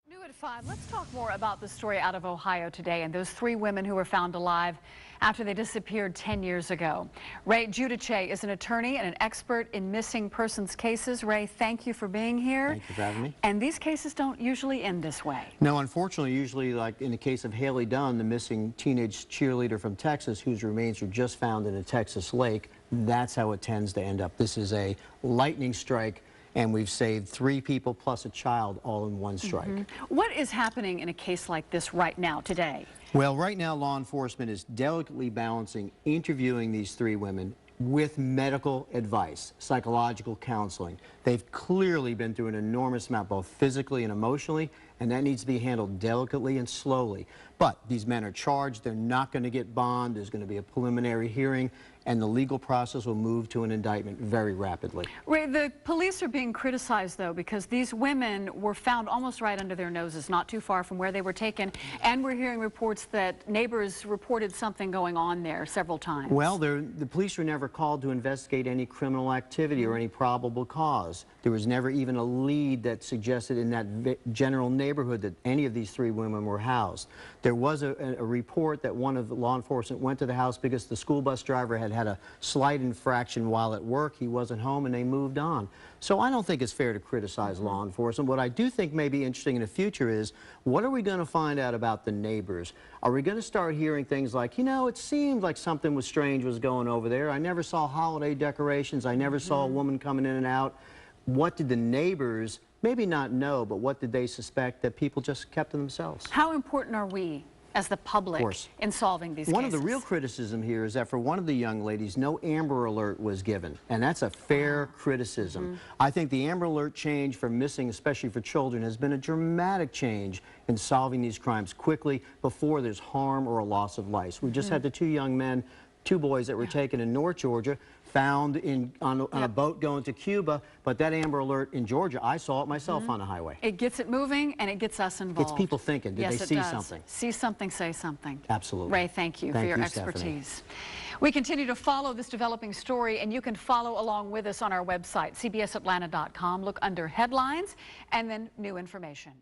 New at 5, let's talk more about the story out of Ohio today and those 3 women who were found alive after they disappeared 10 years ago. Ray Guiduce is an attorney and an expert in missing persons cases. Ray, thank you for being here. Thank you for having me. And these cases don't usually end this way. No, unfortunately, usually like in the case of Haley Dunn, the missing teenage cheerleader from Texas whose remains were just found in a Texas lake, that's how it tends to end up. This is a lightning strike. And we've saved 3 people plus a child all in one strike. What is happening in a case like this right now, today? Well, right now, law enforcement is delicately balancing interviewing these 3 women with medical advice, psychological counseling. They've clearly been through an enormous amount, both physically and emotionally, and that needs to be handled delicately and slowly. But these men are charged. They're not going to get bond. There's going to be a preliminary hearing, and the legal process will move to an indictment very rapidly. Ray, the police are being criticized, though, because these women were found almost right under their noses, not too far from where they were taken, and we're hearing reports that neighbors reported something going on there several times. Well, the police were never called to investigate any criminal activity or any probable cause. There was never even a lead that suggested in that general neighborhood that any of these 3 women were housed. There was a report that one of the law enforcement went to the house because the school bus driver had a slight infraction while at work. He wasn't home and they moved on. So I don't think it's fair to criticize law enforcement. What I do think may be interesting in the future is, what are we going to find out about the neighbors? Are we going to start hearing things like, you know, it seemed like something was strange was going over there. I never saw holiday decorations. I never saw a woman coming in and out. What did the neighbors maybe not know, but what did they suspect that people just kept to themselves? How important are we as the public in solving these cases? One of the real criticism here is that for one of the young ladies, no Amber Alert was given, and that's a fair criticism. I think the Amber Alert change for missing, especially for children, has been a dramatic change in solving these crimes quickly before there's harm or a loss of life. We just had the 2 young men, 2 boys that were taken in North Georgia, found on a boat going to Cuba, but that Amber Alert in Georgia, I saw it myself on the highway. It gets it moving and it gets us involved. It's people thinking. Did they see something? See something, say something. Absolutely. Ray, thank you for your expertise. Stephanie. We continue to follow this developing story, and you can follow along with us on our website, cbsatlanta.com. Look under headlines and then new information.